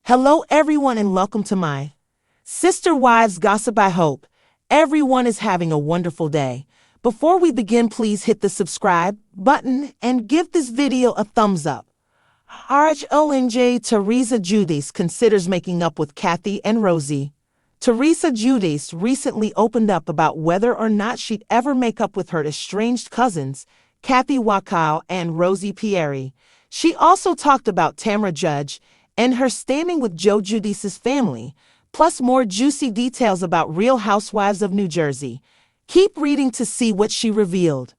Hello everyone and welcome to my Sister Wives Gossip. I hope everyone is having a wonderful day. Before we begin, please hit the subscribe button and give this video a thumbs up. RHONJ Teresa Giudice considers making up with Kathy and Rosie. Teresa Giudice recently opened up about whether or not she'd ever make up with her estranged cousins, Kathy Wakao and Rosie Pieri. She also talked about Tamra Judge and her standing with Joe Giudice's family, plus more juicy details about Real Housewives of New Jersey. Keep reading to see what she revealed.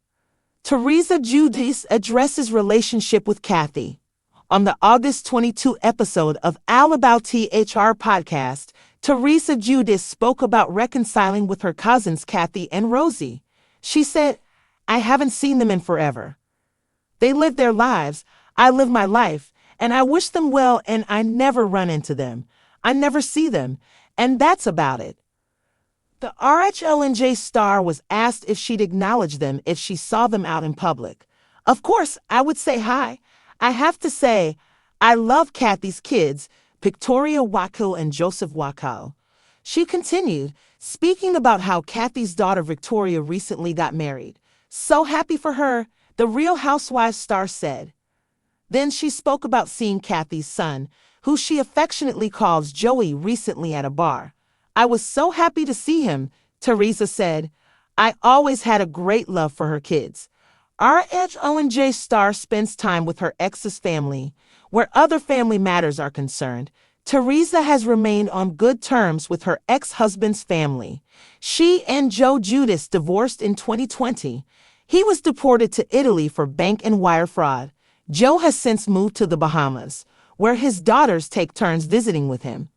Teresa Giudice addresses relationship with Kathy. On the August 22 episode of All About THR podcast, Teresa Giudice spoke about reconciling with her cousins Kathy and Rosie. She said, "I haven't seen them in forever. They live their lives, I live my life, and I wish them well, and I never run into them. I never see them, and that's about it." The RHONJ star was asked if she'd acknowledge them if she saw them out in public. "Of course, I would say hi. I have to say, I love Kathy's kids, Victoria Wakao and Joseph Wakao." She continued, speaking about how Kathy's daughter Victoria recently got married. "So happy for her," the Real Housewives star said. Then she spoke about seeing Kathy's son, who she affectionately calls Joey, recently at a bar. "I was so happy to see him," Teresa said. "I always had a great love for her kids." RHONJ star spends time with her ex's family. Where other family matters are concerned, Teresa has remained on good terms with her ex-husband's family. She and Joe Giudice divorced in 2020. He was deported to Italy for bank and wire fraud. Joe has since moved to the Bahamas, where his daughters take turns visiting with him.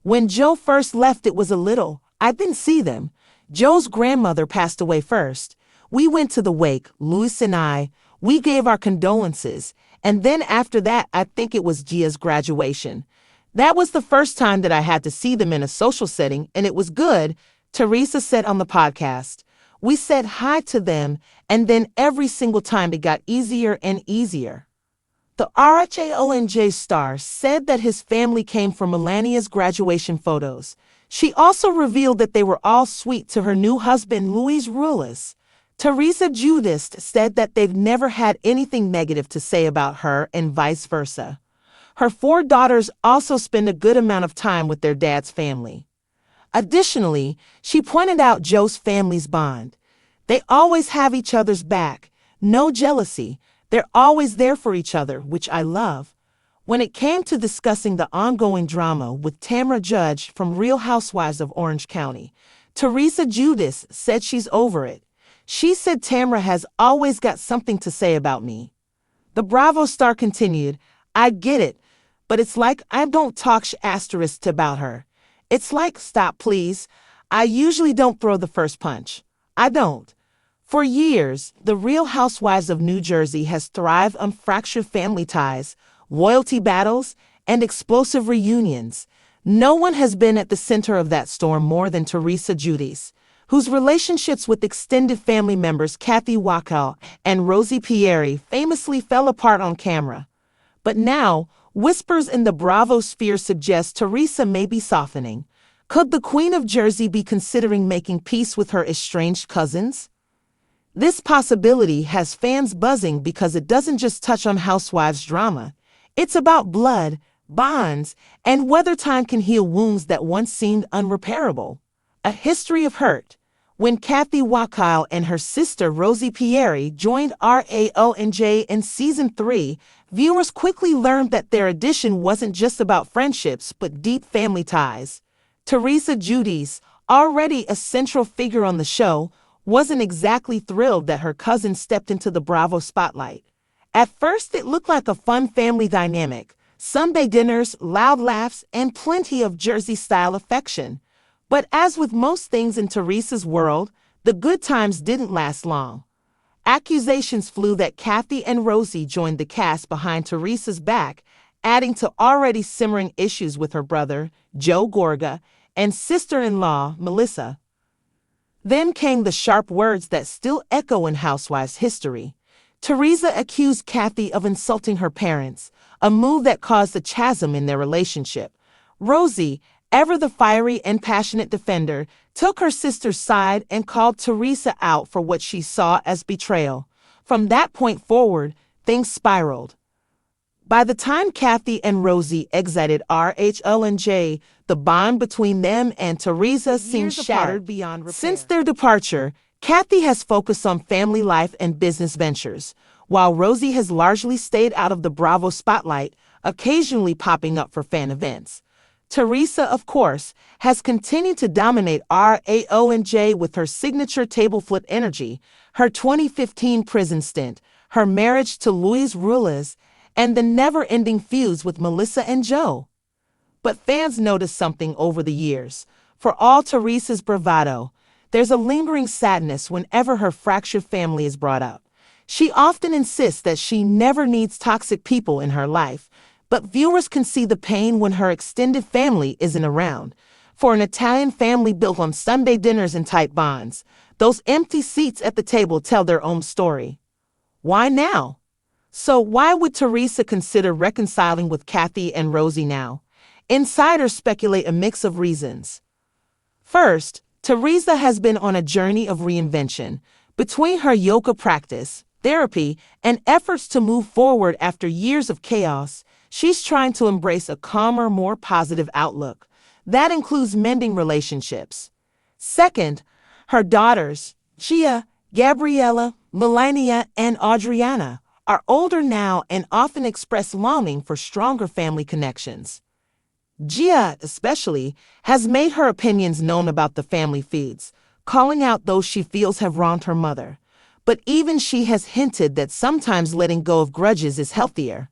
When Joe first left, it was a little, "I didn't see them." Joe's grandmother passed away first. We went to the wake, Luis and I. We gave our condolences. And then after that, I think it was Gia's graduation. That was the first time that I had to see them in a social setting, and it was good, Teresa said on the podcast. "We said hi to them, and then every single time it got easier and easier." The RHONJ star said that his family came from Melania's graduation photos. She also revealed that they were all sweet to her new husband, Luis Ruiz. Teresa Giudice said that they've never had anything negative to say about her and vice versa. Her 4 daughters also spend a good amount of time with their dad's family. Additionally, she pointed out Joe's family's bond. "They always have each other's back, no jealousy. They're always there for each other, which I love." When it came to discussing the ongoing drama with Tamra Judge from Real Housewives of Orange County, Teresa Giudice said she's over it. She said, "Tamra has always got something to say about me." The Bravo star continued, "I get it, but it's like I don't talk asterisk about her. It's like, stop please. I usually don't throw the first punch. I don't." For years, the Real Housewives of New Jersey has thrived on fractured family ties, loyalty battles, and explosive reunions. No one has been at the center of that storm more than Teresa Giudice, whose relationships with extended family members Kathy Wakao and Rosie Pieri famously fell apart on camera. But now, whispers in the Bravo sphere suggest Teresa may be softening. Could the Queen of Jersey be considering making peace with her estranged cousins? This possibility has fans buzzing because it doesn't just touch on housewives drama. It's about blood, bonds, and whether time can heal wounds that once seemed unrepairable. A history of hurt. When Kathy Wakao and her sister Rosie Pieri joined RAONJ in Season 3, viewers quickly learned that their addition wasn't just about friendships but deep family ties. Teresa Giudice, already a central figure on the show, wasn't exactly thrilled that her cousin stepped into the Bravo spotlight. At first, it looked like a fun family dynamic, Sunday dinners, loud laughs, and plenty of Jersey-style affection. But as with most things in Teresa's world, the good times didn't last long. Accusations flew that Kathy and Rosie joined the cast behind Teresa's back, adding to already simmering issues with her brother, Joe Gorga, and sister-in-law, Melissa. Then came the sharp words that still echo in Housewives history. Teresa accused Kathy of insulting her parents, a move that caused a chasm in their relationship. Rosie, ever the fiery and passionate defender, took her sister's side and called Teresa out for what she saw as betrayal. From that point forward, things spiraled. By the time Kathy and Rosie exited RHL&J, the bond between them and Teresa seemed shattered beyond repair. Since their departure, Kathy has focused on family life and business ventures, while Rosie has largely stayed out of the Bravo spotlight, occasionally popping up for fan events. Teresa, of course, has continued to dominate RAO&J with her signature table flip energy, her 2015 prison stint, her marriage to Luis Ruiz, and the never-ending feuds with Melissa and Joe. But fans noticed something over the years. For all Teresa's bravado, there's a lingering sadness whenever her fractured family is brought up. She often insists that she never needs toxic people in her life, but viewers can see the pain when her extended family isn't around. For an Italian family built on Sunday dinners and tight bonds, those empty seats at the table tell their own story. Why now? So why would Teresa consider reconciling with Kathy and Rosie now? Insiders speculate a mix of reasons. First, Teresa has been on a journey of reinvention. Between her yoga practice, therapy, and efforts to move forward after years of chaos, she's trying to embrace a calmer, more positive outlook. That includes mending relationships. Second, her daughters, Gia, Gabriella, Melania, and Adriana, are older now and often express longing for stronger family connections. Gia, especially, has made her opinions known about the family feuds, calling out those she feels have wronged her mother. But even she has hinted that sometimes letting go of grudges is healthier.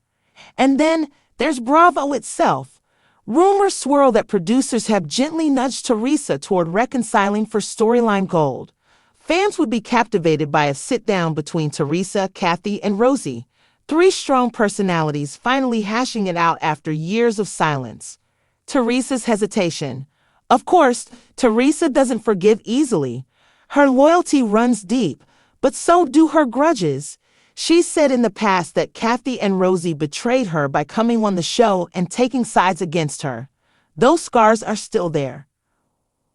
And then there's Bravo itself. Rumors swirl that producers have gently nudged Teresa toward reconciling for storyline gold. Fans would be captivated by a sit-down between Teresa, Kathy, and Rosie, three strong personalities finally hashing it out after years of silence. Teresa's hesitation. Of course, Teresa doesn't forgive easily. Her loyalty runs deep, but so do her grudges. She said in the past that Kathy and Rosie betrayed her by coming on the show and taking sides against her. Those scars are still there.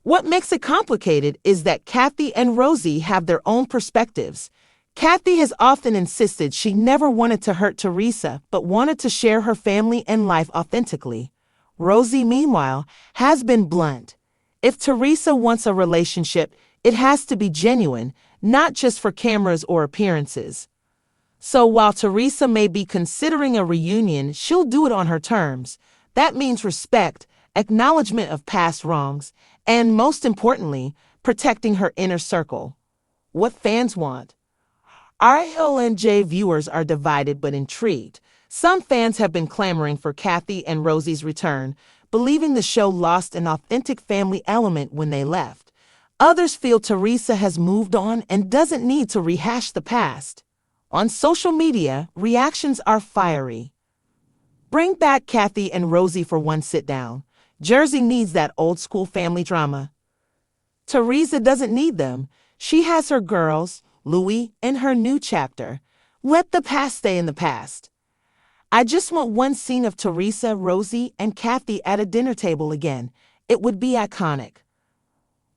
What makes it complicated is that Kathy and Rosie have their own perspectives. Kathy has often insisted she never wanted to hurt Teresa, but wanted to share her family and life authentically. Rosie, meanwhile, has been blunt. If Teresa wants a relationship, it has to be genuine, not just for cameras or appearances. So while Teresa may be considering a reunion, she'll do it on her terms. That means respect, acknowledgement of past wrongs, and most importantly, protecting her inner circle. What fans want? RLNJ viewers are divided but intrigued. Some fans have been clamoring for Kathy and Rosie's return, believing the show lost an authentic family element when they left. Others feel Teresa has moved on and doesn't need to rehash the past. On social media, reactions are fiery. Bring back Kathy and Rosie for one sit-down. Jersey needs that old-school family drama. Teresa doesn't need them. She has her girls, Louis, and her new chapter. Let the past stay in the past. I just want one scene of Teresa, Rosie, and Kathy at a dinner table again. It would be iconic.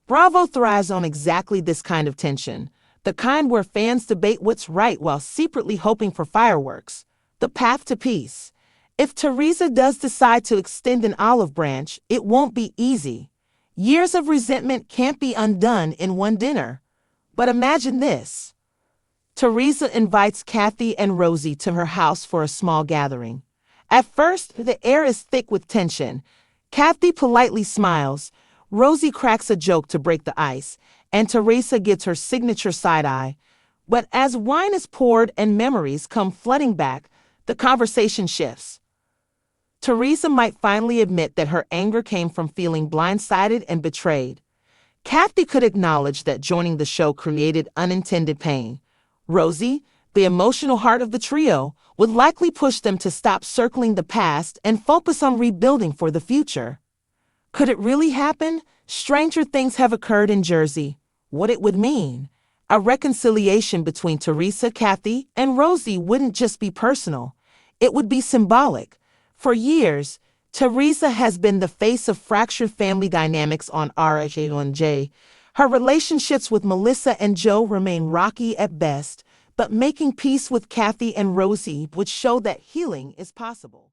Bravo thrives on exactly this kind of tension, the kind where fans debate what's right while secretly hoping for fireworks. The path to peace. If Teresa does decide to extend an olive branch, it won't be easy. Years of resentment can't be undone in one dinner. But imagine this. Teresa invites Kathy and Rosie to her house for a small gathering. At first, the air is thick with tension. Kathy politely smiles, Rosie cracks a joke to break the ice, and Teresa gets her signature side-eye. But as wine is poured and memories come flooding back, the conversation shifts. Teresa might finally admit that her anger came from feeling blindsided and betrayed. Kathy could acknowledge that joining the show created unintended pain. Rosie, the emotional heart of the trio, would likely push them to stop circling the past and focus on rebuilding for the future. Could it really happen? Stranger things have occurred in Jersey. What it would mean? A reconciliation between Teresa, Kathy, and Rosie wouldn't just be personal. It would be symbolic. For years, Teresa has been the face of fractured family dynamics on RECONSIDERS. Her relationships with Melissa and Joe remain rocky at best, but making peace with Kathy and Rosie would show that healing is possible.